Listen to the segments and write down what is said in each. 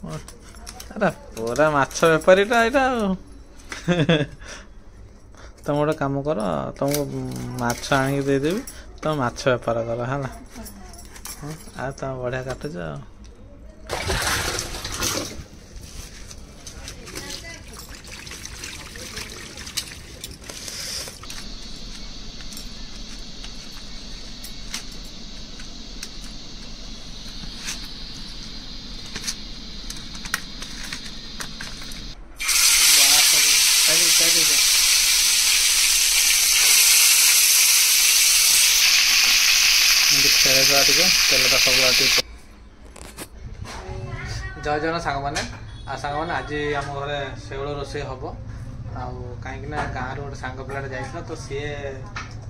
अरे पूरा माछ बेपारीटा यहाँ तुम गोटे कम कर तुमको माछ आनिक देदेवी तुम माछ बेपार कर है आ तुम बढ़िया काटुच तेलटा सब जय जन सांग मैंने सांग मैंने आज आम घर शेउल रोषे हम कहीं गाँव रोटे सांग पिलाटे जाइए तो सी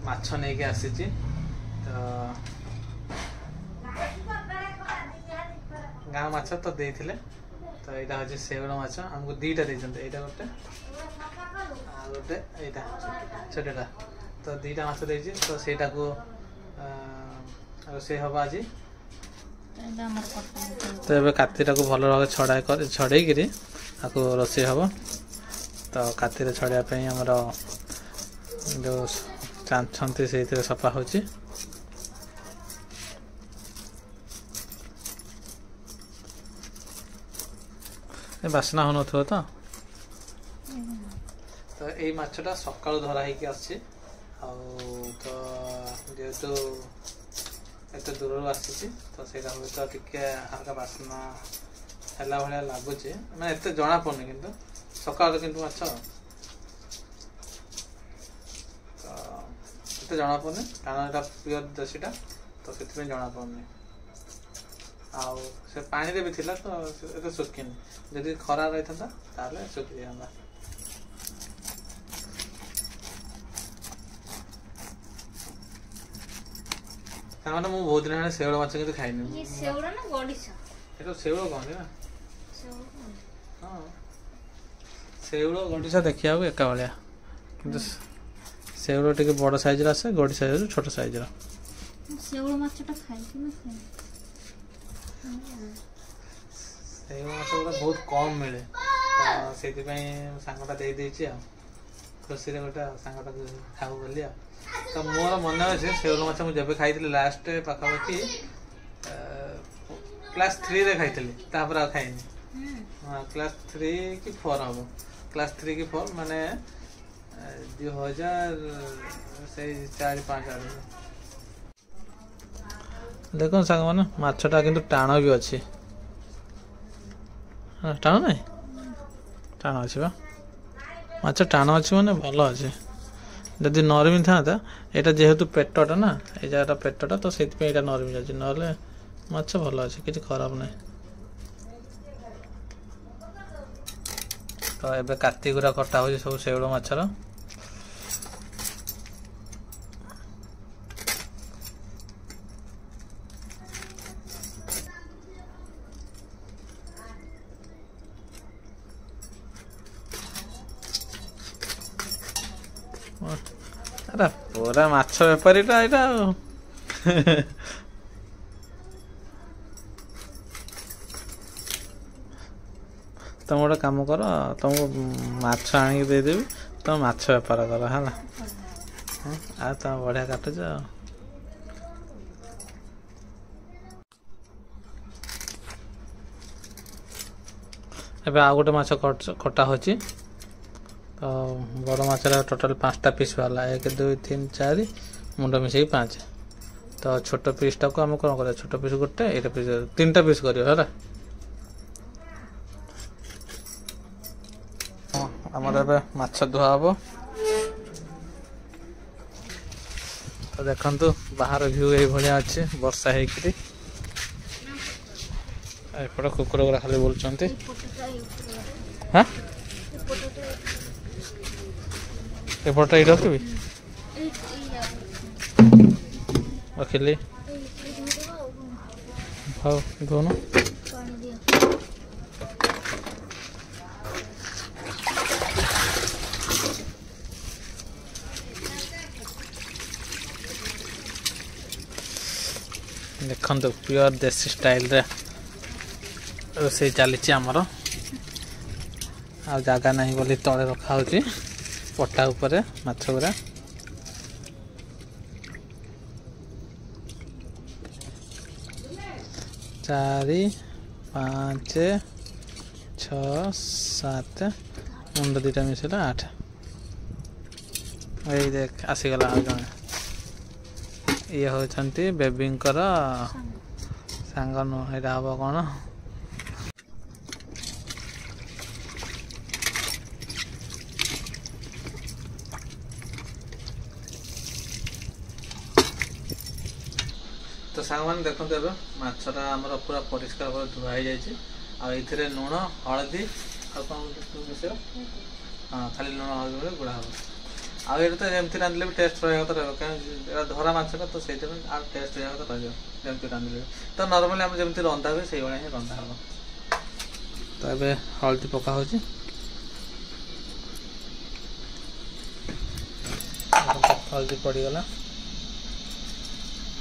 माछ नहीं कि आसी तो गाँव माछ तो देते तो यहाँ हूँ शेउल माछ आमको दीटा देते यहाँ गोटे गोटे यहाँ छोटा तो दीटा माछ देती तो सहीटा को रोषे हम आज तो ये कातीटा को भल भाव छड़े आपको रोषे हम तो काती छड़ापी आमर जो चाहती से सफा हो बासना हो तो यही माछटा सका धरा हो तो जेहेतु एत दूर आसी तो सहीटा हूँ तो टे हल्का बासना है भाया लगुच मैं एत जना पड़नी कि सका कि माछ तो जना पड़नी कारण यहाँ प्योर देशीटा तो से जना पड़नी आउ से पानी भी थिला तो ये सुखिनी जदि खरा रही था सुखी जाता मैंने मुझे बहुत दिन शेउल माछ कि खाई शेउल कहते ना हाँ शेउल गड़िशा देखा एका भाया कि शेउल टे बड़ साइज आसे गड़ी साइज छोट साइज शेउल माछ बहुत कम मिले से सांगटा दे खुशी गोटे सांगटा खाऊ बोली तो मोर मन अच्छे शेउल माछ मुझे खाई लास्ट पाखापाखि क्लास 3 रे खाई खाई हाँ क्लास 3 कि 4 हम क्लास 3 कि 4 माने 2004-5 देखो सांग मैंने माछटा किंतु टाण भी अच्छे टाण ना टाण अच्छे माछ टाण अच्छे मैंने भल अच्छे जदि नरमी था यहाँ जेहेतु पेटटा ना ये जगह पेटटा तो से नरमी जाए ना माछ भल अच्छे किसी खराब ना तो ये काती गुरा कटा हो सब शेउल माछर अरे पूरा माछ बेपारीटा यहाँ तुम गोटे कम कर तुमको माछ आनिक देदेवी तुम माछ बेपार कर है आ तुम बढ़िया काटुच एबे आ गोटे माछ कटा हो तो बड़ माछ टोटाल 5टा पीस वाला 1 2 3 4 मुंड मिसेक 5 तो छोट पीसटा को आम कौन कर छोट पीस गोटे ये पीस 3टा पीस कर आमर ए माछ धुआ हम तो देखु बाहर भ्यू ये भाया अच्छे वर्षा होपटे कुकुर गुरा खाली बोलुंट हाँ एपटा ये रखी रखिली हाँ धोन देखो प्योर देसी स्टाइल रे रोसे चली आमर आ जगह नहीं बोली तले रखा हो पटा उपरे माछ गुरा 4 5 6 7 मुंड 2टा मिसेला 8 ये देख आसीगला ये होती बेबींकर सांग नुह यहाँ हम कौन तो सांग मैंने देखते ए मछटा आमर पूरा परिष्कार धुआई जाइए लुण हलदी मिस हाँ खाली लुण हलदी गुड़ा हम आउ ये तो जमी रांधले भी टेस्ट रहा तो रहा कहीं धरा मछटा तो से टेस्ट रहा तो रही रांधले तो नर्माली आम जमी रंधा हुए से भाई ही रंधा हम तो ये हलदी पका हो हलदी पड़गला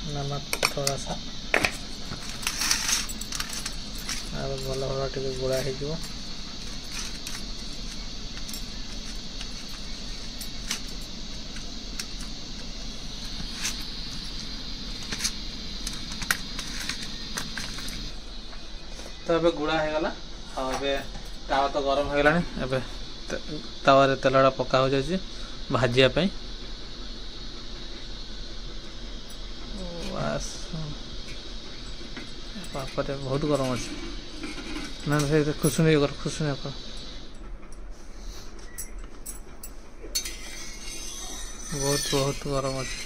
नमक थोड़ा सा भल भाव टे गुड़ा हो तो ये गुड़ा हो गला तावा तो गरम हो गला तावा तेलटा पका हो जाए भाजियापाई बापरे बहुत गरम अच्छे ना से खुशुनी कर खुशुनी कर बहुत बहुत गरम अच्छे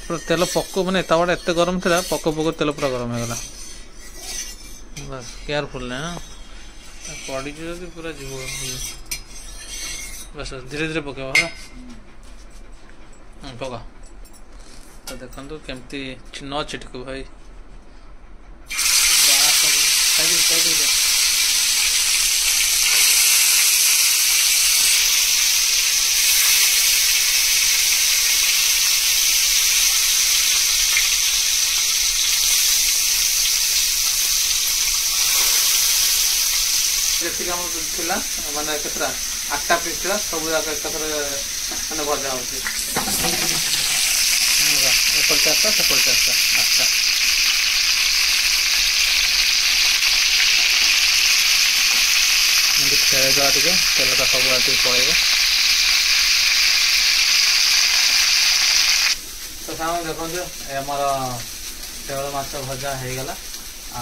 पूरा तेल पक मैंने तावाटा एत गरम था पक पक तेल पूरा गरम हो गला बस केयरफुल ना पड़ी पूरा जीव बस धीरे धीरे पकेब हाँ पका तो देखो केमती न चिटकू भाई माने केतरा 8टा पीस था सब जाक माने भजा होची ऊपर 4टा सेपर 4टा 8टा खेल जा टे तेलटा सब पड़े तो सामने देखो आमर शेवल माछ भजा हो गला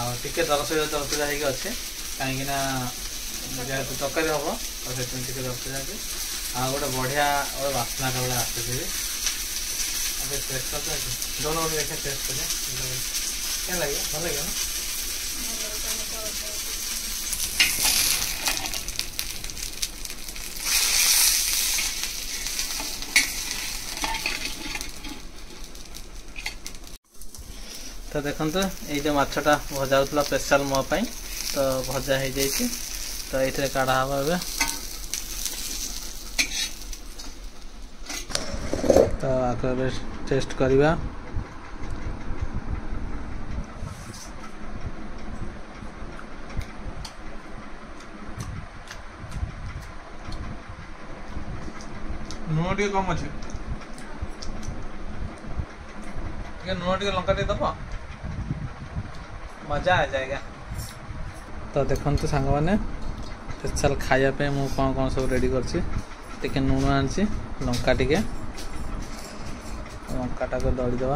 आगे दरस दरसजा अच्छे कहीं जेहतु तरकारी हम तो से दरसजा आ गोटे बढ़िया गोटे बास्ना गोटे आसुचे टेस्ट करते दोनों देखिए टेस्ट करें क्या लगे भल लगे ना तो देखते ये जो मछटा भजा होता स्पेशल मो पाई तो भजा हो जाए तो ये काढ़ा हम ए तो आगे टेस्ट करवा लुण टे कम अच्छे लुण टे लंका टे दब मजा आ जाएगा तो देखते सांग मैंने स्पेशल खायापे मु कौन कौन सब रेडी कर लुण आनी लंका टे लंकाटा को दड़ीदे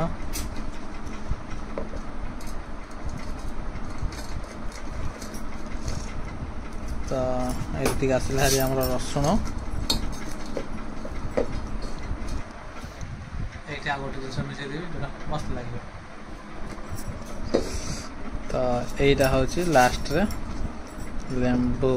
तो ये आसला हारी आम रसुण ये आ गोटे जिन मिसेदेवी जो मस्त लगे तो यहीटा हूँ लास्ट रे लेंबू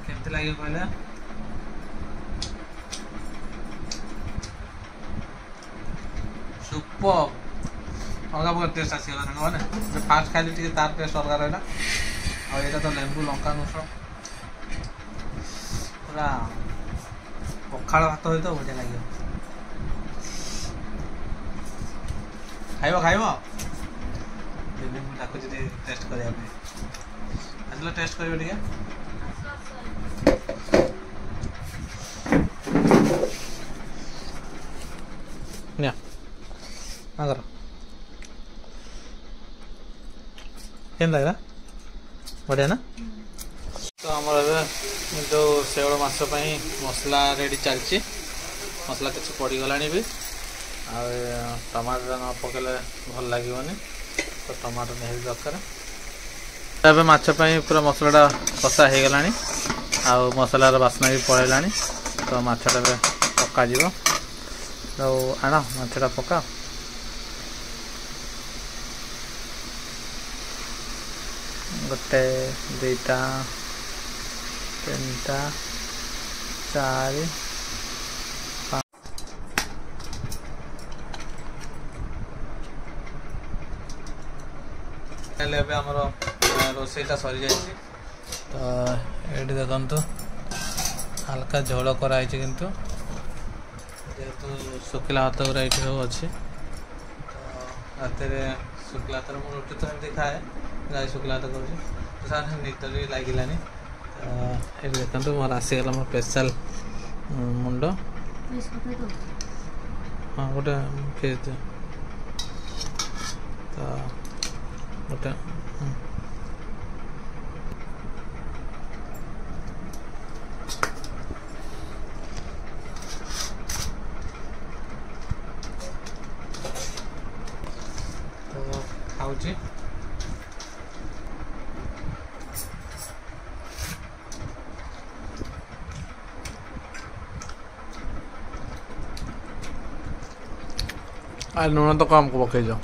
केमती लगे कहले सुपर अलग प्रकार टेस्ट आसीगला साଙ୍ଗमाने जो फास्ट खाइली टिके तार टेस्ट अलग रहला आ एटा तो लेंबू लंका नुस पूरा पखाड़ भात हो तो बढ़िया लगे खाइबो खाइबो दिल्ली में डाकुची टेस्ट करिया पे आसलो टेस्ट करियो टिके न्या आगर केन लगा बढ़िया ना तो आमर जो शेवल माछ मसला रेडी चलती मसला किसी पड़गला भी टमाटर न पकेले भल लगे तो टमाटर निहाती दरकार एवं माछपाई पूरा मसलाटा कषा हो गला आ मसलार बास्ना भी पलैला तो माछटा पका तो आण माछटा पका गोटे दुईटा तीनटा चार आमर रोसईटा सरी जा तो ये देखु हल्का झोल कराई किंतु जेहेतु शुखला भात गुरा ये सब अच्छे तो रात शुखला भात मुझे रुटी तो एमती खाए गाय शुखला भात कर सार निद भी लगे ये देखते मोर आसीगला मोर स्पेशल मुंड हाँ गोटे फेस तो गोटे खाऊची लुण तो कम को पकई जाओ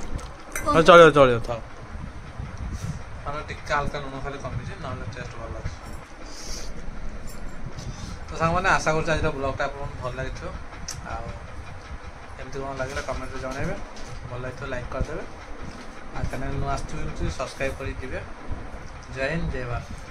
चलो चलो था टिका हल्का लुण खाली कमी ना टेस्ट भल तो सांग मैंने आशा कर ब्लॉगटा आप भल लगे आमती कौन लगे कमेंट जनइबे भल लगे लाइक करदे आ चैनल नु आसुच्छी सब्सक्राइब कर जय हिंद जय भारत।